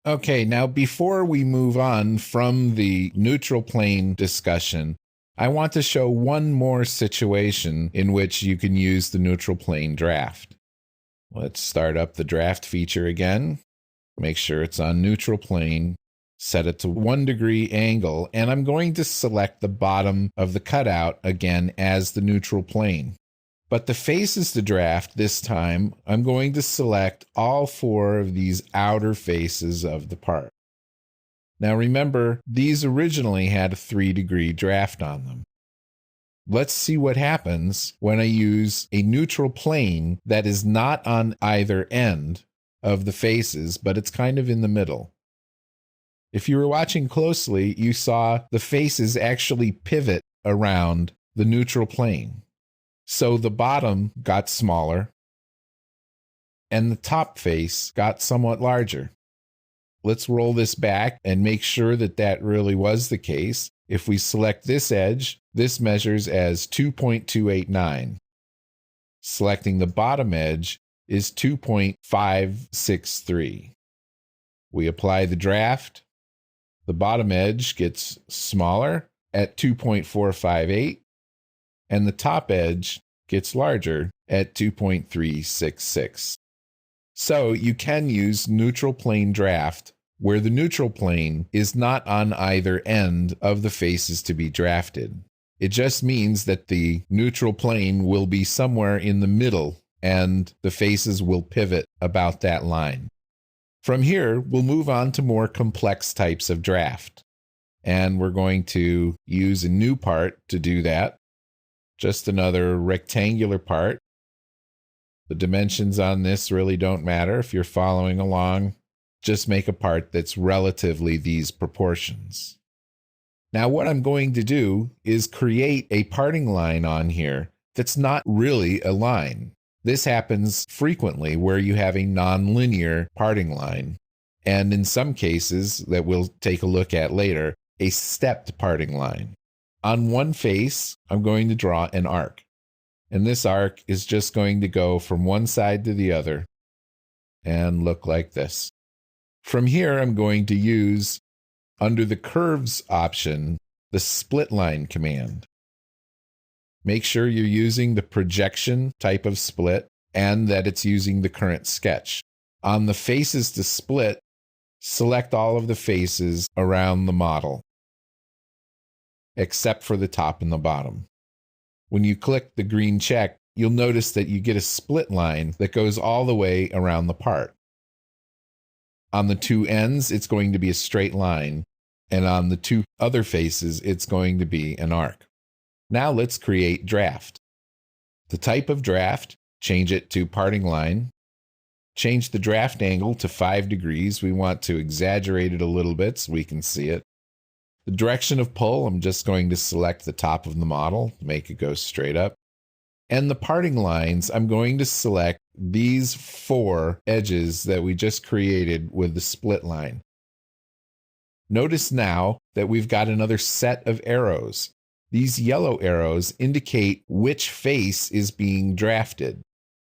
Okay, now before we move on from the neutral plane discussion, I want to show one more situation in which you can use the neutral plane draft. Let's start up the draft feature again. Make sure it's on neutral plane. Set it to 1 degree angle, and I'm going to select the bottom of the cutout again as the neutral plane. But the faces to draft this time, I'm going to select all 4 of these outer faces of the part. Now remember, these originally had a 3-degree draft on them. Let's see what happens when I use a neutral plane that is not on either end of the faces, but it's kind of in the middle. If you were watching closely, you saw the faces actually pivot around the neutral plane. So the bottom got smaller and the top face got somewhat larger. Let's roll this back and make sure that that really was the case. If we select this edge, this measures as 2.289. Selecting the bottom edge is 2.563. We apply the draft. The bottom edge gets smaller at 2.458, and the top edge gets larger at 2.366. So you can use neutral plane draft where the neutral plane is not on either end of the faces to be drafted. It just means that the neutral plane will be somewhere in the middle and the faces will pivot about that line. From here, we'll move on to more complex types of draft. And we're going to use a new part to do that. Just another rectangular part. The dimensions on this really don't matter if you're following along. Just make a part that's relatively these proportions. Now what I'm going to do is create a parting line on here that's not really a line. This happens frequently where you have a nonlinear parting line, and in some cases that we'll take a look at later, a stepped parting line. On one face, I'm going to draw an arc, and this arc is just going to go from one side to the other and look like this. From here, I'm going to use, under the curves option, the split line command. Make sure you're using the projection type of split and that it's using the current sketch. On the faces to split, select all of the faces around the model, except for the top and the bottom. When you click the green check, you'll notice that you get a split line that goes all the way around the part. On the two ends, it's going to be a straight line, and on the two other faces, it's going to be an arc. Now let's create draft. The type of draft, change it to parting line. Change the draft angle to 5 degrees. We want to exaggerate it a little bit so we can see it. The direction of pull, I'm just going to select the top of the model, make it go straight up. And the parting lines, I'm going to select these 4 edges that we just created with the split line. Notice now that we've got another set of arrows. These yellow arrows indicate which face is being drafted.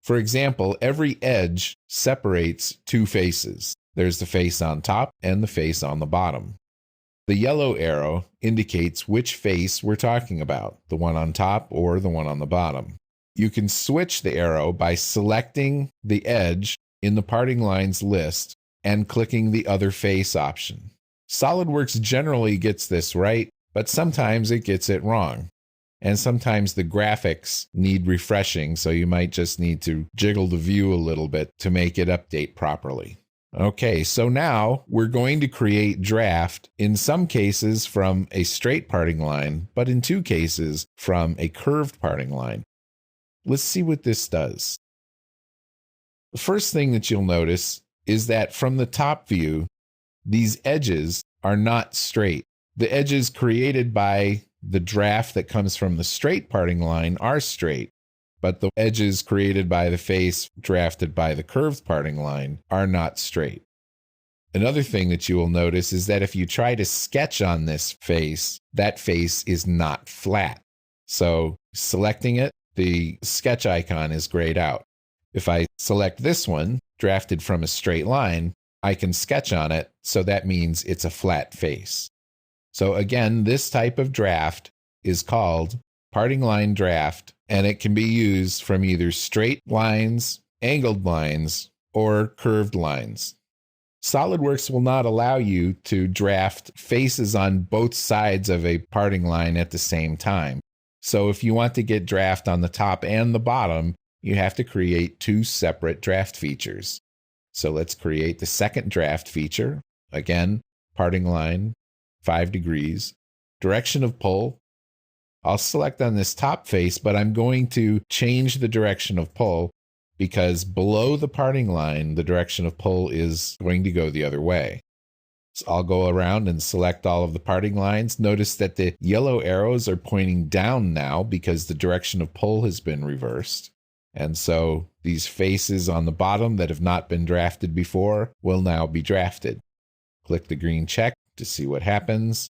For example, every edge separates 2 faces. There's the face on top and the face on the bottom. The yellow arrow indicates which face we're talking about, the one on top or the one on the bottom. You can switch the arrow by selecting the edge in the parting lines list and clicking the other face option. SOLIDWORKS generally gets this right, but sometimes it gets it wrong. And sometimes the graphics need refreshing, so you might just need to jiggle the view a little bit to make it update properly. Okay, so now we're going to create draft, in some cases from a straight parting line, but in 2 cases from a curved parting line. Let's see what this does. The first thing that you'll notice is that from the top view, these edges are not straight. The edges created by the draft that comes from the straight parting line are straight, but the edges created by the face drafted by the curved parting line are not straight. Another thing that you will notice is that if you try to sketch on this face, that face is not flat. So selecting it, the sketch icon is grayed out. If I select this one, drafted from a straight line, I can sketch on it, so that means it's a flat face. So again, this type of draft is called parting line draft, and it can be used from either straight lines, angled lines, or curved lines. SOLIDWORKS will not allow you to draft faces on both sides of a parting line at the same time. So if you want to get draft on the top and the bottom, you have to create two separate draft features. So let's create the second draft feature. Again, parting line, 5 degrees, direction of pull. I'll select on this top face, but I'm going to change the direction of pull because below the parting line, the direction of pull is going to go the other way. So I'll go around and select all of the parting lines. Notice that the yellow arrows are pointing down now because the direction of pull has been reversed. And so these faces on the bottom that have not been drafted before will now be drafted. Click the green check to see what happens.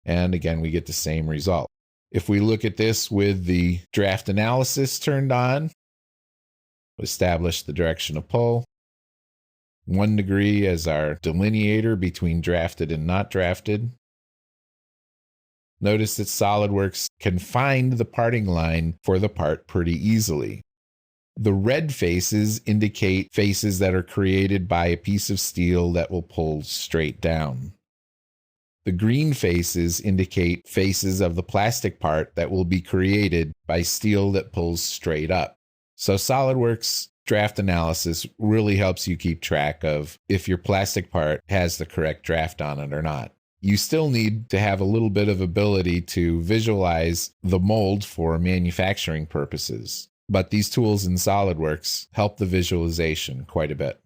And again, we get the same result. If we look at this with the draft analysis turned on, establish the direction of pull, 1 degree as our delineator between drafted and not drafted. Notice that SOLIDWORKS can find the parting line for the part pretty easily. The red faces indicate faces that are created by a piece of steel that will pull straight down. The green faces indicate faces of the plastic part that will be created by steel that pulls straight up. So SOLIDWORKS draft analysis really helps you keep track of if your plastic part has the correct draft on it or not. You still need to have a little bit of ability to visualize the mold for manufacturing purposes, but these tools in SOLIDWORKS help the visualization quite a bit.